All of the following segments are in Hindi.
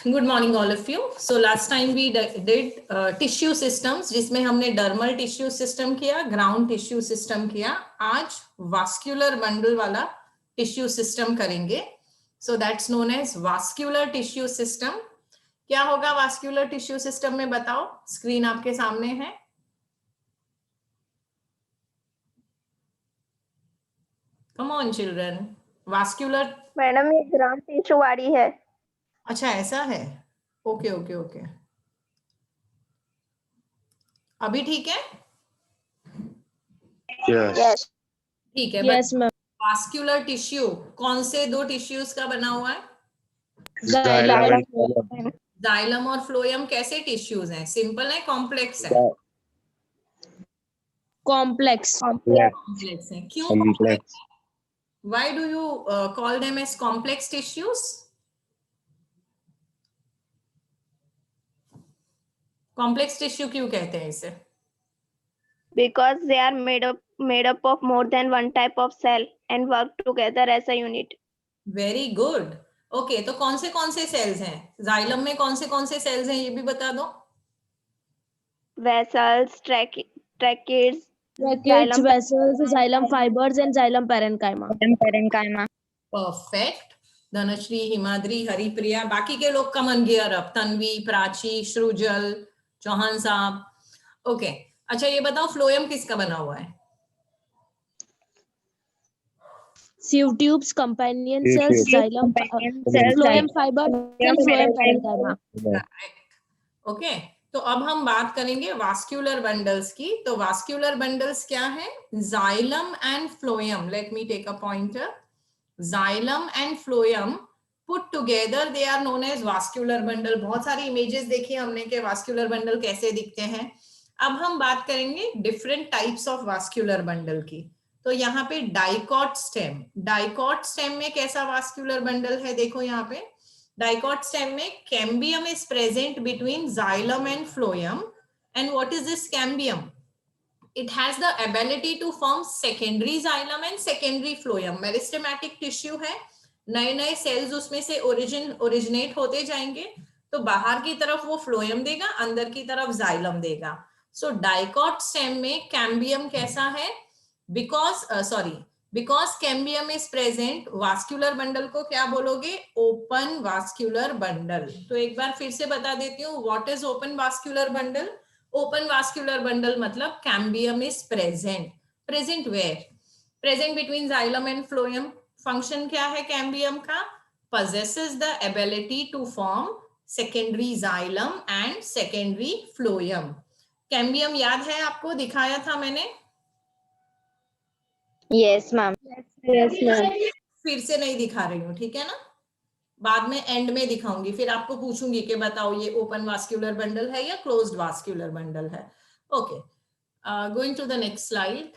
Good morning all of you. So last time we did tissue systems, जिसमें हमने डर्मल टिश्यू सिस्टम किया, ग्राउंड टिश्यू सिस्टम किया. आज वास्कुलर बंडल वाला टिश्यू सिस्टम करेंगे. So that's known as vascular tissue system. क्या होगा वास्कुलर टिश्यू सिस्टम में, बताओ. स्क्रीन आपके सामने है. Come on children. Vascular. Madam ये ग्राम टिश्यू वाली है. अच्छा ऐसा है. Okay okay okay. अभी ठीक है. यस. ठीक है. Yes ma'am. वास्कुलर टिश्यू कौन से दो टिश्यूज का बना हुआ है? जाइलम और फ्लोएम. कैसे टिश्यूज हैं? सिंपल है, कॉम्प्लेक्स है? कॉम्प्लेक्स. कॉम्प्लेक्स है. क्यों complex? Why do you call them as complex tissues? Complex tissue क्यों कहते हैं इसे? Because they are made up of more than one type of cell and work together as a unit. Very good. Okay, तो कौन से सेल्स हैं जाइलम में? कौन से सेल्स हैं ये भी बता दो. Vessels, tracheids, Tracheids, vessels, xylem fibers and xylem parenchyma. Perfect. Dhanashree, Himadri, Haripriya. बाकी के लोग कमन गियर अप. तन्वी, प्राची, श्रुजल, चौहान साहब. ओके. अच्छा ये बताओ, फ्लोएम किसका बना हुआ है? Sieve tubes, companion cells, xylem, phloem fiber and phloem parenchyma. Okay. तो अब हम बात करेंगे वास्कुलर बंडल्स की. तो वास्कुलर बंडल्स क्या है? Xylem and phloem. Let me take a pointer. Xylem and phloem put together they are known as vascular bundle. बहुत सारी इमेजेस देखी हमने कि वास्कुलर बंडल कैसे दिखते हैं. अब हम बात करेंगे different types of vascular bundle की. तो यहाँ पे डाइकॉट स्टेम. डाइकॉट स्टेम में कैसा वास्कुलर बंडल है? देखो यहाँ पे डाइकॉट स्टेम में cambium is present between xylem and phloem. And what is this cambium? It has the ability to form secondary xylem and secondary phloem. Meristematic tissue है. नए नए सेल्स उसमें से ओरिजिनेट होते जाएंगे. तो बाहर की तरफ वो फ्लोएम देगा, अंदर की तरफ जाइलम देगा. सो डाइकॉट स्टेम में कैम्बियम कैसा है? Because cambium is present, vascular bundle को क्या बोलोगे? Open vascular bundle. तो एक बार फिर से बता देती हूँ, what is open vascular bundle? Open vascular bundle मतलब cambium is present where? Present between xylem and phloem. Function क्या है कैम्बियम का? possesses the ability to form secondary xylem and secondary phloem. Cambium याद है आपको? दिखाया था मैंने. Yes, ma'am. Yes, ma'am. फिर से नहीं दिखा रही हूँ, ठीक है ना? बाद में एंड में दिखाऊंगी. फिर आपको पूछूंगी कि बताओ ये ओपन वास्कुलर बंडल है या क्लोज्ड वास्कुलर बंडल है. Okay, going to the next slide.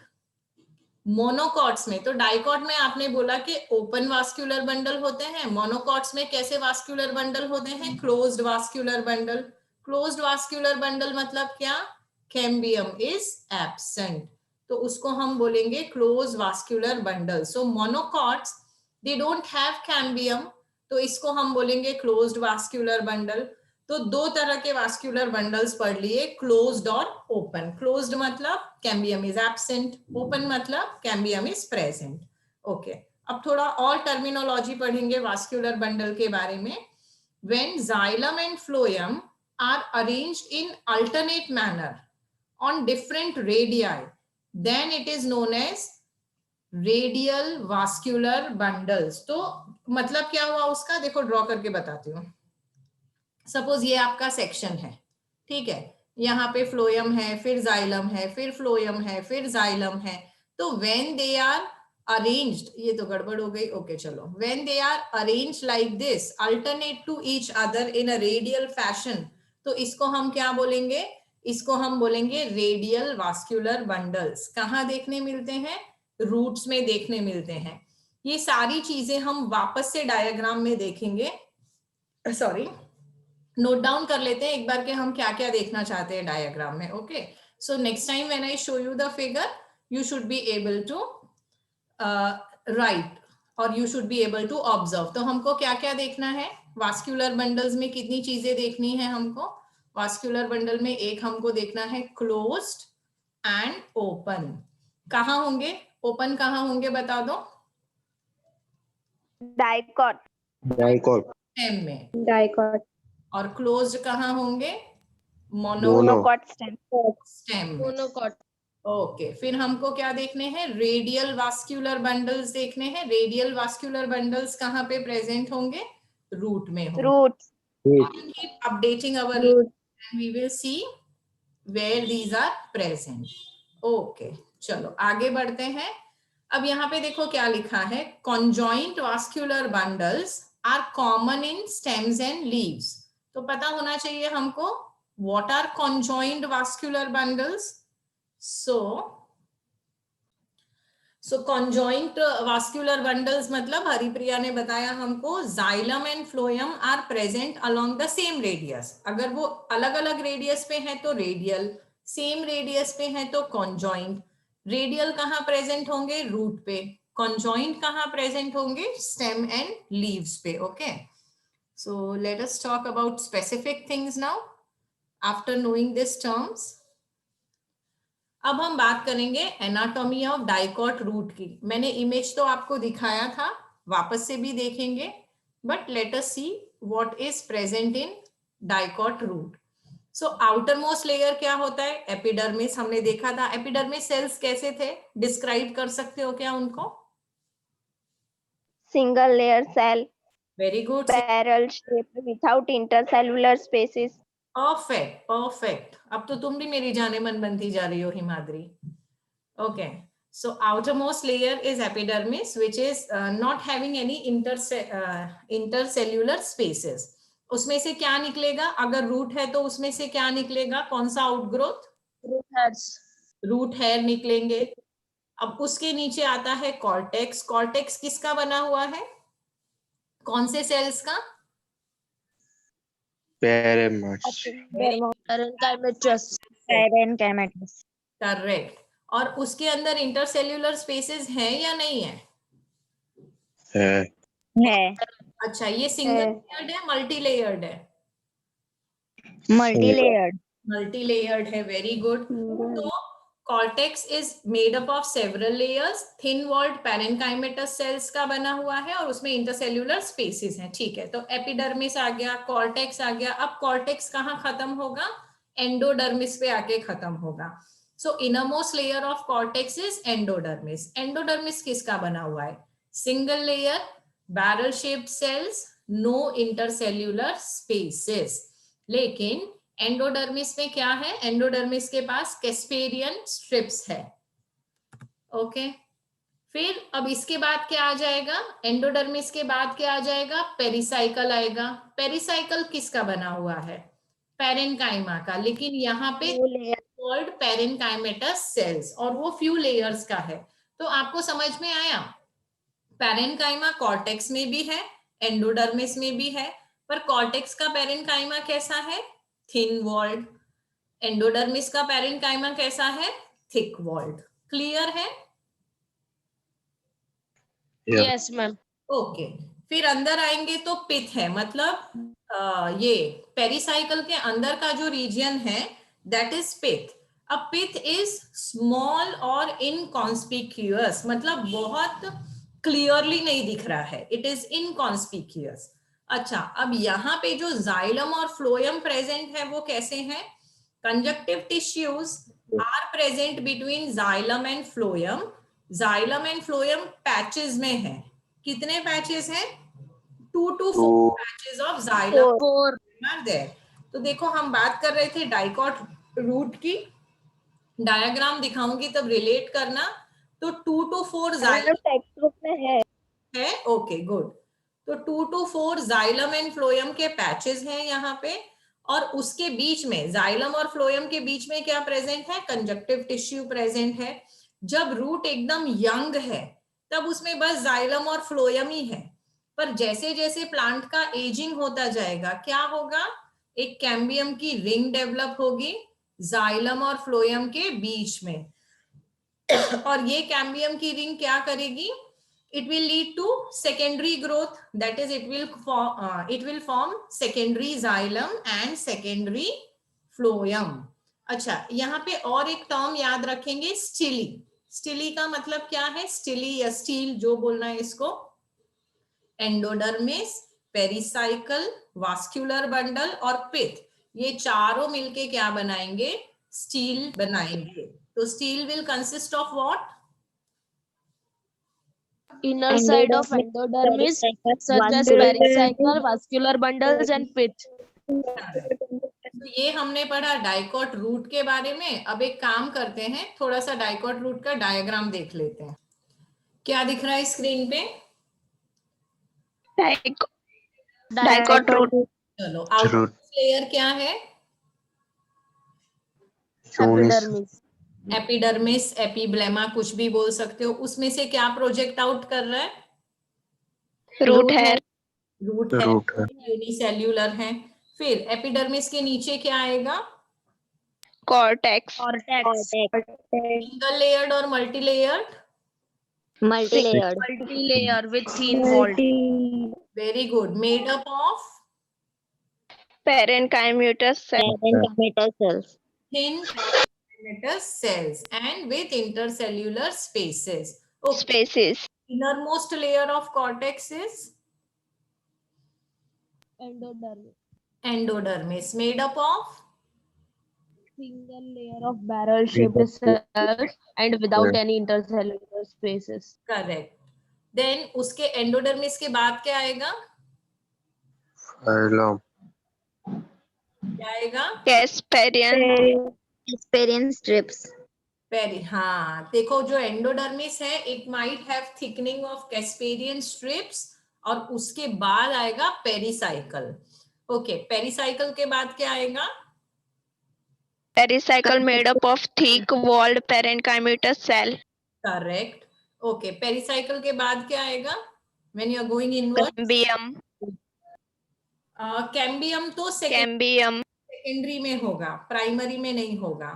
Monocots में, तो डाइकॉट में आपने बोला कि ओपन वास्कुलर बंडल होते हैं. मोनोकॉट्स में कैसे वास्कुलर बंडल होते हैं? Closed vascular bundle. Closed vascular bundle मतलब क्या? कैम्बियम इज एब्सेंट, तो उसको हम बोलेंगे close vascular bundle. So monocots they don't have cambium, तो इसको हम बोलेंगे क्लोज्ड वास्कुलर बंडल. तो दो तरह के वास्कुलर बंडल्स पढ़ लिए, क्लोज्ड और ओपन. क्लोज्ड मतलब कैम्बियम इज एब्सेंट, ओपन मतलब कैम्बियम इज प्रेजेंट. ओके, अब थोड़ा और टर्मिनोलॉजी पढ़ेंगे वास्कुलर बंडल के बारे में. When xylem and phloem are arranged in alternate manner on different radii, then it is known as radial vascular bundles. तो मतलब क्या हुआ उसका? देखो ड्रॉ करके बताती हूँ. सपोज ये आपका सेक्शन है, ठीक है. यहाँ पे फ्लोएम है, फिर जाइलम है, फिर फ्लोएम है, फिर जाइलम है. तो व्हेन दे आर अरेंज्ड, ये तो गड़बड़ हो गई. ओके चलो. When they are arranged like this, alternate to each other in a radial fashion, तो इसको हम क्या बोलेंगे? इसको हम बोलेंगे रेडियल वास्कुलर बंडल्स. कहाँ देखने मिलते हैं? रूट्स में देखने मिलते हैं. ये सारी चीजें हम वापस से डायग्राम में देखेंगे. सॉरी, नोट डाउन कर लेते हैं एक बार के हम क्या क्या देखना चाहते हैं डायग्राम में. Okay, so next time when I show you the figure, you should be able to write और you should be able to observe. तो हमको क्या क्या देखना है वास्कुलर बंडल्स में, कितनी चीजें देखनी है हमको वास्कुलर बंडल में? एक हमको देखना है क्लोज्ड एंड ओपन। कहाँ होंगे ओपन, कहाँ होंगे बता दो? Dicot. Dicot. स्टेम में। Dicot. और क्लोज्ड कहाँ होंगे? Mono. Monocot stem. स्टेम में। Monocot. ओके, फिर हमको क्या देखने हैं? रेडियल वास्कुलर बंडल्स देखने हैं। रेडियल वास्कुलर बंडल्स कहाँ पे प्रेजेंट होंगे? रूट में होंगे। Roots. Root. Keep updating our Root. and we will see where these are present. Okay, चलो आगे बढ़ते हैं। अब यहाँ पे देखो क्या लिखा है, conjoint vascular bundles are common in stems and leaves। तो पता होना चाहिए हमको what are conjoined vascular bundles। so conjoint vascular bundles मतलब हरिप्रिया ने बताया हमको xylem and phloem are present along the same radius। अगर वो अलग अलग रेडियस पे है तो रेडियल, सेम रेडियस पे है तो conjoint। रेडियल कहाँ प्रेजेंट होंगे? रूट पे। conjoint कहाँ प्रेजेंट होंगे? स्टेम एंड लीव्स पे। Okay, so let us talk about specific things now after knowing this terms. अब हम बात करेंगे एनाटॉमी ऑफ डाइकॉट रूट की। मैंने इमेज तो आपको दिखाया था, वापस से भी देखेंगे, but let us see what is present in dicot root. So outermost layer क्या होता है? एपिडर्मिस। हमने देखा था एपिडर्मिस सेल्स कैसे थे, डिस्क्राइब कर सकते हो क्या उनको? Single layer cell. Very good, Barrel shaped without intercellular spaces. Perfect perfect. अब तो तुम भी मेरी जाने मन बनती जा रही हो Himadri. Okay, so outermost layer is epidermis which is not having any intercellular spaces। उसमें से क्या निकलेगा? अगर रूट है तो उसमें से क्या निकलेगा? कौन सा outgrowth? Root hairs. Root hair निकलेंगे। अब उसके नीचे आता है कॉर्टेक्स। कॉर्टेक्स किसका बना हुआ है? कौन से सेल्स का? Parenchyma. Parenchymatous. Parenchymatous. करेक्ट। और उसके अंदर इंटरसेल्यूलर स्पेसेस हैं या नहीं है? है। है। अच्छा, ये सिंगल लेयर्ड है, मल्टी लेयर्ड है? Multi-layered. मल्टी लेयर्ड है, वेरी गुड। तो cortex is made up of several layers. Thin walled parenchymatous cells का बना हुआ है और उसमें इंटरसेल्यूलर स्पेसेस हैं। ठीक है, तो एपिडर्मिस आ गया, कॉर्टेक्स आ गया। अब कॉर्टेक्स कहाँ खत्म होगा? एंडोडर्मिस पे आके खत्म होगा। So innermost layer of cortex is endodermis. Endodermis किसका बना हुआ है? Single layer, barrel shaped cells, no intercellular spaces. लेकिन एंडोडर्मिस में क्या है? एंडोडर्मिस के पास कैस्पेरियन स्ट्रिप्स है। ओके, फिर अब इसके बाद क्या आ जाएगा? एंडोडर्मिस के बाद क्या आ जाएगा? पेरिसाइकल आएगा। पेरिसाइकल किसका बना हुआ है? पैरेन्काइमा का। लेकिन यहाँ पे कॉल्ड पैरेन्काइमेटस सेल्स और वो फ्यू लेयर्स का है। तो आपको समझ में आया? पैरेन्काइमा कॉर्टेक्स में भी है, एंडोडर्मिस में भी है, पर कॉर्टेक्स का पैरेन्काइमा कैसा है? Thin walled. एंडोडर्मिस का पैरेन्काइमा कैसा है? Thick walled. क्लियर है? Yes, ma'am. ओके, फिर अंदर आएंगे तो पिथ है, मतलब ये पेरिसाइकल के अंदर का जो रीजन है दैट इज पिथ। अब पिथ इज स्मॉल और इनकॉन्स्पिक्यूअस, मतलब बहुत क्लियरली नहीं दिख रहा है, इट इज इनकॉन्स्पिक्यूअस। अच्छा, अब यहाँ पे जो जाइलम और फ्लोएम प्रेजेंट है वो कैसे हैं? Conjunctive tissues are present between xylem and phloem. Xylem and phloem patches में है। कितने पैचेस हैं? 2 to 4 patches of xylem are there. तो देखो, हम बात कर रहे थे डाइकॉट रूट की, डायग्राम दिखाऊंगी तब रिलेट करना। तो 2 to 4 जाइलम टेक्स्ट बुक में है। Okay good. तो 2 to 4 जाइलम एंड फ्लोएम के पैचेस हैं यहाँ पे, और उसके बीच में जाइलम और फ्लोएम के बीच में क्या प्रेजेंट है? कंजक्टिव टिश्यू प्रेजेंट है। जब रूट एकदम यंग है तब उसमें बस जाइलम और फ्लोएम ही है, पर जैसे जैसे प्लांट का एजिंग होता जाएगा क्या होगा? एक कैम्बियम की रिंग डेवलप होगी जाइलम और फ्लोएम के बीच में, और ये कैम्बियम की रिंग क्या करेगी? it will lead to secondary growth, that is it will form secondary xylem and secondary phloem. अच्छा, यहाँ पे और एक टर्म याद रखेंगे, स्टिली. स्टिली का मतलब क्या है? स्टिली या स्टील जो बोलना है इसको. एंडोडर्मिस, पेरिसाइकल, वास्कुलर बंडल और पिथ, ये चारों मिलके क्या बनाएंगे? स्टील बनाएंगे. तो steel will consist of what? Inner side of endodermis, such as pericycle, vascular bundles, and pith. तो ये हमने पढ़ा डाइकॉट रूट के बारे में. अब एक काम करते हैं, थोड़ा सा डाइकॉट रूट का डायग्राम देख लेते हैं. क्या दिख रहा है स्क्रीन पे? Dicot root. चलो, आउटर लेयर क्या है? Epidermis. एपिडर्मिस, एपिब्लेमा, कुछ भी बोल सकते हो. उसमें से क्या प्रोजेक्ट आउट कर रहा है? रूट है. रूट है, यूनिसेल्यूलर है. फिर एपिडर्मिस के नीचे क्या आएगा? कॉर्टेक्स. सिंगल लेयर्ड और multi layered? Multi-layer with thin wall. Very good. Made up of parenchymatous cell. thin perimeter cells and with intercellular spaces. Okay. Spaces. Innermost layer of cortex is Endodermis. endodermis, made up of Single layer of barrel-shaped cells and without any intercellular spaces. correct. Then उसके endodermis के बाद क्या आएगा? phylum, क्या आएगा? Casparian strips. Very, हाँ, देखो जो एंडोडर्मिस है, it might have thickening of Casparian strips और उसके बाद आएगा पेरिसाइकल. ओके, पेरिसाइकल के बाद क्या आएगा? Pericycle made up of thick walled parenchymatous cell. Correct. Okay, pericycle के बाद क्या आएगा? When you are going inward. Cambium. Cambium तो Cambium. सेकेंडरी में होगा, प्राइमरी में नहीं होगा.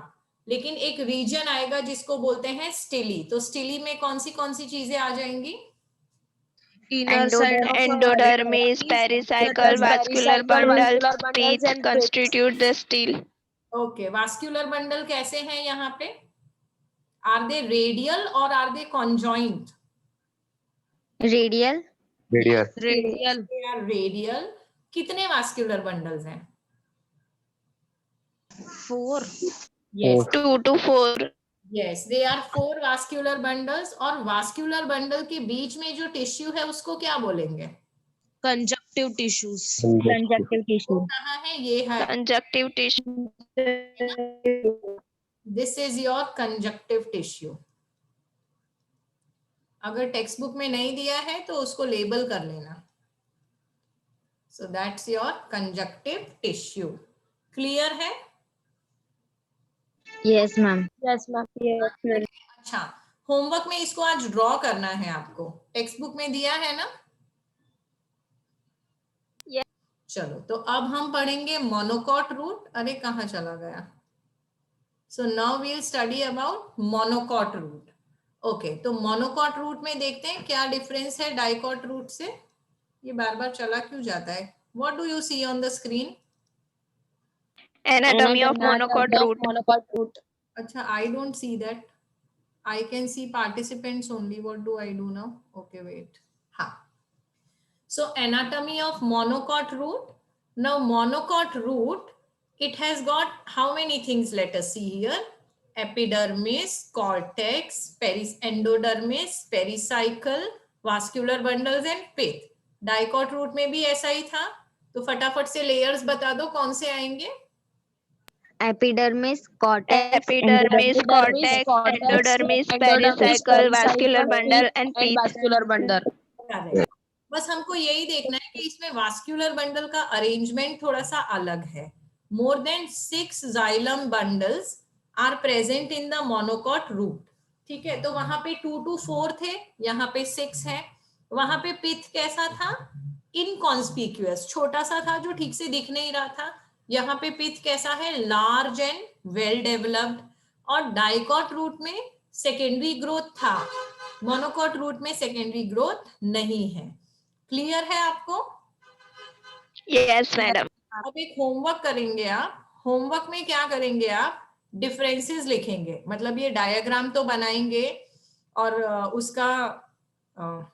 लेकिन एक रीजन आएगा जिसको बोलते हैं स्टिली. तो स्टिली में कौन सी चीजें आ जाएंगी? Inner side of Endodermis, pericycle, vascular bundles, pith constitute the stele. Okay, vascular bundle कैसे हैं यहाँ पे? आर दे रेडियल और are they conjoint? Radial. radial, radial. They are radial. कितने वास्कुलर बंडल्स हैं? 4. Yes, 2 to 4. Yes, they are 4 vascular bundles. और वास्कुलर बंडल के बीच में जो टिश्यू है उसको क्या बोलेंगे? Conjunctive tissues. Conjunctive tissue. कहाँ है? ये है. Conjunctive tissue. This is your conjunctive tissue. अगर टेक्स्ट बुक में नहीं दिया है तो उसको लेबल कर लेना. So that's your conjunctive tissue. Clear है? Yes, ma'am. Yes, ma'am. अच्छा, होमवर्क में इसको आज ड्रॉ करना है आपको. टेक्स्ट बुक में दिया है ना? Yes. चलो, तो अब हम पढ़ेंगे मोनोकॉट रूट. अरे कहाँ चला गया? So now we will study about monocot root. Okay, तो मोनोकॉट रूट में देखते हैं क्या डिफरेंस है डाइकॉट रूट से. ये बार बार चला क्यों जाता है? What do you see on the screen? Anatomy of monocot root. अच्छा, I don't see that. I can see participants only. What do I do now? Okay, wait. हाँ. So anatomy of monocot root. Now monocot root, it has got how many things? Let us see here. Epidermis, cortex, endodermis, pericycle, vascular bundles and pith. Dicot root में भी ऐसा ही था. तो फटाफट से लेयर्स बता दो कौन से आएंगे. Epidermis, cortex, endodermis, pericycle, vascular bundle and pith. Vascular bundle. Correct. बस हमको यही देखना है कि इसमें वास्कुलर बंडल का अरेंजमेंट थोड़ा सा अलग है. More than 6 xylem bundles are present in the monocot root. ठीक है, तो वहां पे 2 to 4 थे, यहाँ पे 6 है. वहां पे पिथ कैसा था? इनकॉन्स्पिक्यूअस, छोटा सा था जो ठीक से दिख नहीं रहा था. यहाँ पे पिथ कैसा है? Large and well developed. और डाइकॉट रूट में सेकेंडरी ग्रोथ था, मोनोकॉट रूट में सेकेंडरी ग्रोथ नहीं है। क्लियर है आपको? Yes, madam. अब एक होमवर्क करेंगे आप। होमवर्क में क्या करेंगे आप? डिफरेंसेस लिखेंगे, मतलब ये डायग्राम तो बनाएंगे और उसका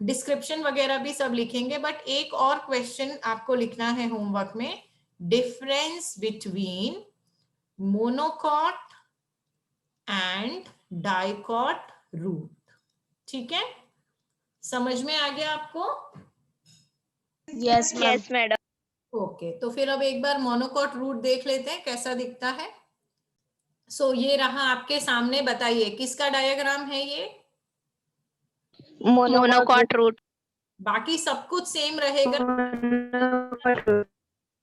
डिस्क्रिप्शन वगैरह भी सब लिखेंगे, बट एक और क्वेश्चन आपको लिखना है होमवर्क में, difference between monocot and dicot root. ठीक है, समझ में आ गया आपको? Yes, ma'am. Yes, madam. Okay, तो फिर अब एक बार मोनोकॉट रूट देख लेते हैं कैसा दिखता है। सो ये रहा आपके सामने, बताइए किसका डायग्राम है ये? Monocot root. बाकी सब कुछ सेम रहेगा,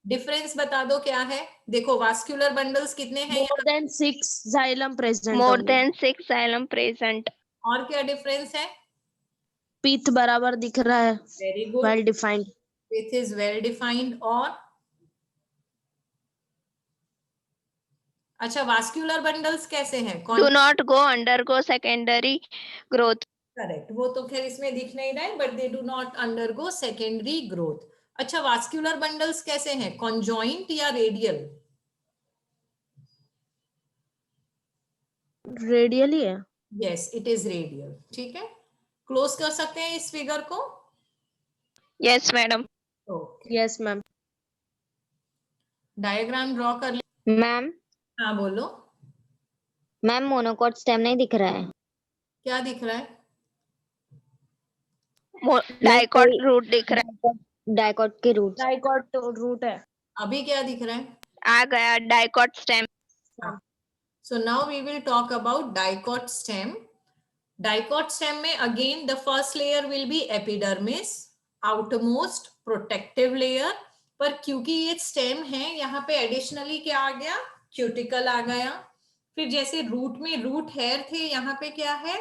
डिफरेंस बता दो क्या है। देखो वास्कुलर बंडल्स कितने हैं More यहाँ, than 6 xylem present More only. than 6 xylem present. और क्या डिफरेंस है? Pith बराबर दिख रहा है. Very good, Well defined. Which is well defined. और अच्छा, वास्कुलर बंडल्स कैसे हैं? Do not go undergo secondary growth. Correct, वो तो खैर इसमें दिख नहीं रहा है, but they do not undergo secondary growth. अच्छा, वास्कुलर बंडल्स कैसे हैं? कॉन्जॉइंट या रेडियल? Radially है. Yes, it is radial. ठीक है, क्लोज कर सकते हैं इस फिगर को? Yes, madam. Okay, Yes, ma'am. Diagram draw कर ले। मैम हाँ बोलो, मैम मोनोकॉट स्टेम नहीं दिख रहा है। क्या दिख रहा है? Dicot root दिख रहा है। डाइकॉट के रूट। Dicot root है. अभी क्या दिख रहा है? आ गया dicot stem. So now we will talk about dicot stem. Dicot stem में again the first layer will be epidermis, outermost protective layer। पर क्योंकि ये stem है, यहाँ पे additionally क्या आ गया? क्यूटिकल आ गया। फिर जैसे रूट में रूट हेयर थे, यहाँ पे क्या है?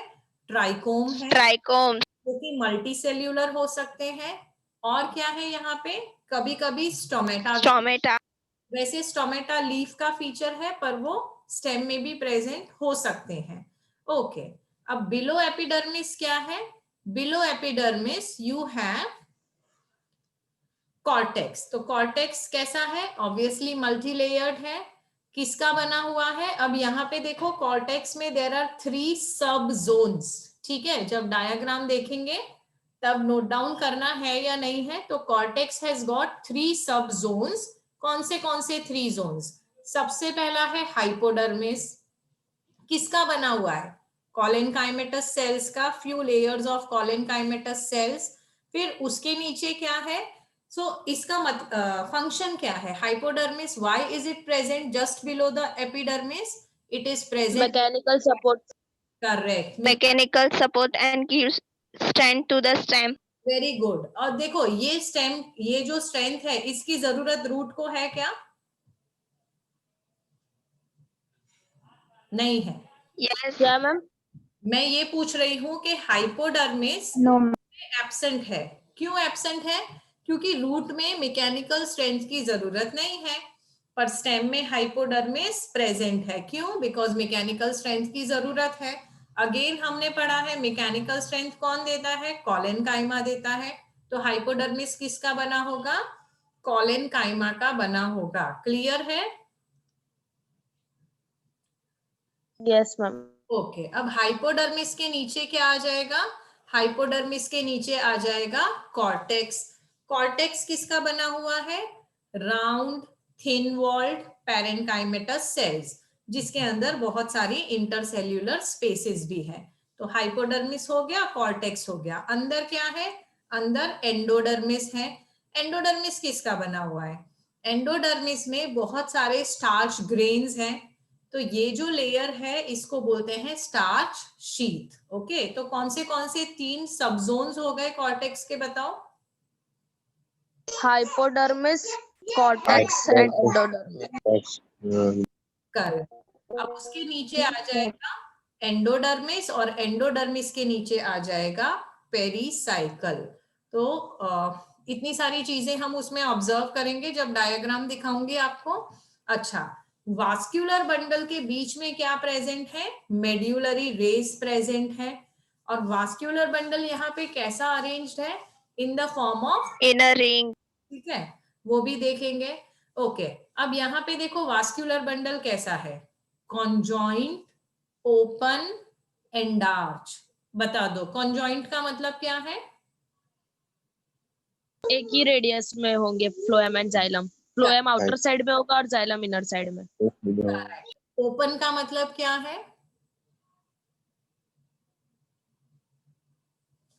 ट्राइकोम है, Trichomes. जो कि मल्टी सेल्यूलर हो सकते हैं। और क्या है यहाँ पे? कभी कभी स्टोमेटा। Stomata. वैसे स्टोमेटा लीफ का फीचर है, पर वो स्टेम में भी प्रेजेंट हो सकते हैं। ओके, अब बिलो एपिडर्मिस क्या है? Below epidermis you have cortex. तो कॉर्टेक्स कैसा है? ऑब्वियसली मल्टी लेयर्ड है। किसका बना हुआ है? अब यहाँ पे देखो, कॉर्टेक्स में देयर आर 3 सब जोन्स। ठीक है, जब डायग्राम देखेंगे तब नोट डाउन करना है या नहीं है। तो कॉर्टेक्स हैज गॉट 3 सब जोन्स। कौन से 3 जोन्स? सबसे पहला है हाइपोडर्मिस। किसका बना हुआ है? कॉलेनकाइमेटस सेल्स का, फ्यू लेयर्स ऑफ कॉलेनकाइमेटस सेल्स। फिर उसके नीचे क्या है? इसका फंक्शन क्या है? Hypodermis, why is it present just below the epidermis? It is present, Mechanical support. Correct, Mechanical support and gives strength to the stem. Very good. और देखो ये स्टेम, ये जो स्ट्रेंथ है, इसकी जरूरत रूट को है क्या? नहीं है। Yes. क्या मैम? मैं ये पूछ रही हूँ कि हाइपोडर्मिस एब्सेंट है। क्यों एब्सेंट है? क्योंकि रूट में मैकेनिकल स्ट्रेंथ की जरूरत नहीं है, पर स्टेम में हाइपोडर्मिस प्रेजेंट है। क्यों? बिकॉज मैकेनिकल स्ट्रेंथ की जरूरत है। अगेन हमने पढ़ा है मैकेनिकल स्ट्रेंथ कौन देता है? कॉलेनकाइमा देता है। तो हाइपोडर्मिस किसका बना होगा? कॉलेनकाइमा का बना होगा। क्लियर है? Yes, ma'am. ओके, अब हाइपोडर्मिस के नीचे क्या आ जाएगा? हाइपोडर्मिस के नीचे आ जाएगा कॉर्टेक्स। कॉर्टेक्स किसका बना हुआ है? Round thin walled parenchymatous cells, जिसके अंदर बहुत सारी इंटरसेल्यूलर स्पेसेस भी है। तो हाइपोडर्मिस हो गया, कॉर्टेक्स हो गया। अंदर क्या है? अंदर एंडोडर्मिस है। एंडोडर्मिस किसका बना हुआ है? एंडोडर्मिस में बहुत सारे स्टार्च ग्रेन्स हैं। तो ये जो लेयर है इसको बोलते हैं स्टार्च शीथ। ओके, तो कौन से 3 सब जोन्स हो गए कॉर्टेक्स के, बताओ? Hypodermis, cortex, and endodermis. Correct. अब उसके नीचे आ जाएगा एंडोडर्मिस, और एंडोडर्मिस के नीचे आ जाएगा पेरिसाइकल। तो इतनी सारी चीजें हम उसमें ऑब्जर्व करेंगे जब डायग्राम दिखाऊंगी आपको। अच्छा, वास्क्यूलर बंडल के बीच में क्या प्रेजेंट है? मेड्यूलरी रेस प्रेजेंट है। और वास्क्यूलर बंडल यहाँ पे कैसा अरेंज्ड है? इन the form of, In a ring. ठीक है, वो भी देखेंगे। ओके, अब यहाँ पे देखो वास्क्यूलर बंडल कैसा है? Conjoint, open, endarch. बता दो कॉन्जॉइंट का मतलब क्या है? एक ही रेडियस में होंगे phloem and xylem. Phloem outer side में होगा और जाइलम इनर साइड में। ओपन का मतलब क्या है?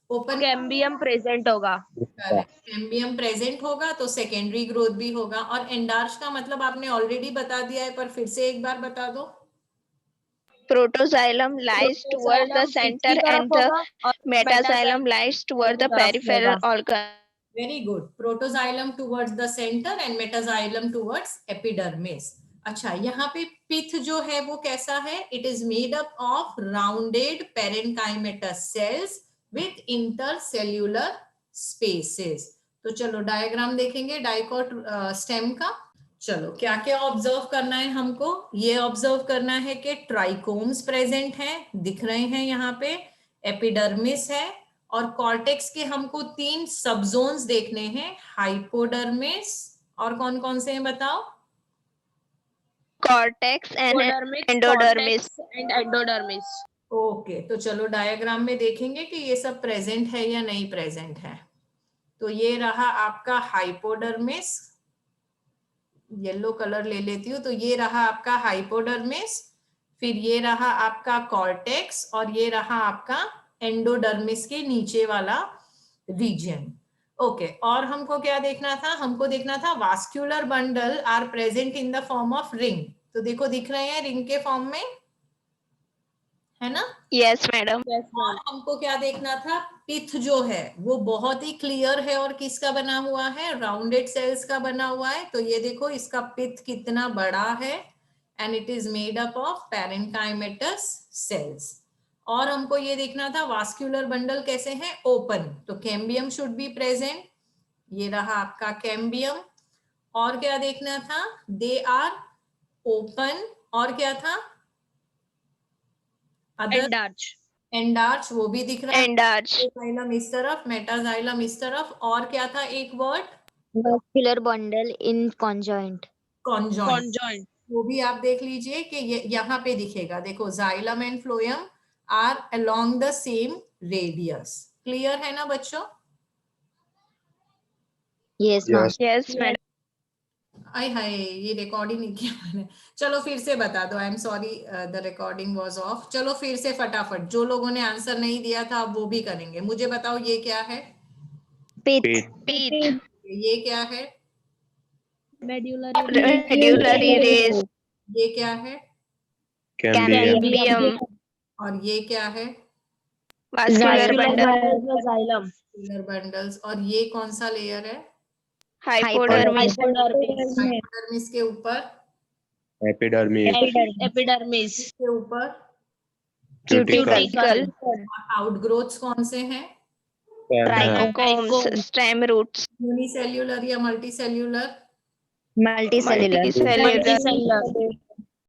ओपन कैम्बियम प्रेजेंट होगा। कैम्बियम प्रेजेंट होगा तो सेकेंडरी ग्रोथ भी होगा। और एंडार्च का मतलब आपने ऑलरेडी बता दिया है, पर फिर से एक बार बता दो। Protoxylem lies towards the center and the metaxylem lies towards the peripheral organ. Very good. Protoxylem towards the centre and metaxylem towards epidermis. अच्छा, यहाँ पे पिथ जो है वो कैसा है? It is made up of rounded parenchymatous cells with intercellular spaces. तो चलो डायग्राम देखेंगे डाइकोट स्टेम का। चलो क्या क्या ऑब्जर्व करना है हमको? ये ऑब्जर्व करना है कि ट्राइकोम्स प्रेजेंट हैं, दिख रहे हैं यहाँ पे, एपिडर्मिस है, और कॉर्टेक्स के हमको 3 सबजोन्स देखने हैं, हाइपोडर्मिस, और कौन कौन से हैं बताओ? Cortex and endodermis. And endodermis. Okay, तो चलो डायग्राम में देखेंगे कि ये सब प्रेजेंट है या नहीं प्रेजेंट है। तो ये रहा आपका हाइपोडर्मिस, येलो कलर ले लेती हूँ। तो ये रहा आपका हाइपोडर्मिस, फिर ये रहा आपका कॉर्टेक्स, और ये रहा आपका एंडोडर्मिस के नीचे वाला रीजन। ओके, और हमको क्या देखना था? हमको देखना था vascular bundle are present in the form of ring. तो देखो दिख रहे हैं रिंग के फॉर्म में, है ना? Yes, madam. और हमको क्या देखना था? पिथ जो है वो बहुत ही क्लियर है और किसका बना हुआ है? राउंडेड सेल्स का बना हुआ है। तो ये देखो इसका पिथ कितना बड़ा है, and it is made up of parenchymatous cells. और हमको ये देखना था वास्क्यूलर बंडल कैसे हैं? ओपन। तो कैम्बियम शुड बी प्रेजेंट, ये रहा आपका कैम्बियम। और क्या देखना था? They are open. और क्या था? एंडार्च। एंडार्च, वो भी दिख रहा है। Endarch. जाइलम इस तरफ, मेटाजाइलम इस तरफ। और क्या था एक word? Vascular bundle in conjoint. Conjoint. Conjoint. वो भी आप देख लीजिए कि ये यहाँ पे दिखेगा। देखो xylem and phloem are along the same radius. Clear है ना बच्चों? Yes, ma'am. Yes, madam. आय हाय, ये रिकॉर्ड ही नहीं किया मैंने। चलो फिर से बता दो, I am sorry the recording was of. चलो फिर से फटाफट, जो लोगों ने आंसर नहीं दिया था अब वो भी करेंगे। मुझे बताओ ये क्या है? Pith. Teeth. ये क्या है? Medullary rays. ये क्या है? Cambium. और ये क्या है? Vascular bundle. जाइलम। बंडल्स। और ये कौन सा लेयर है? Hypodermis. हाइपोडर्मिस के ऊपर, एपिडर्मिस, एपिडर्मिस। के ऊपर Cuticle. आउटग्रोथ्स कौन से हैं? Trichomes. Stem roots. यूनिसेल्यूलर या मल्टीसेल्यूलर? Multicellular. Multicellular. मल्टीसेलुलर।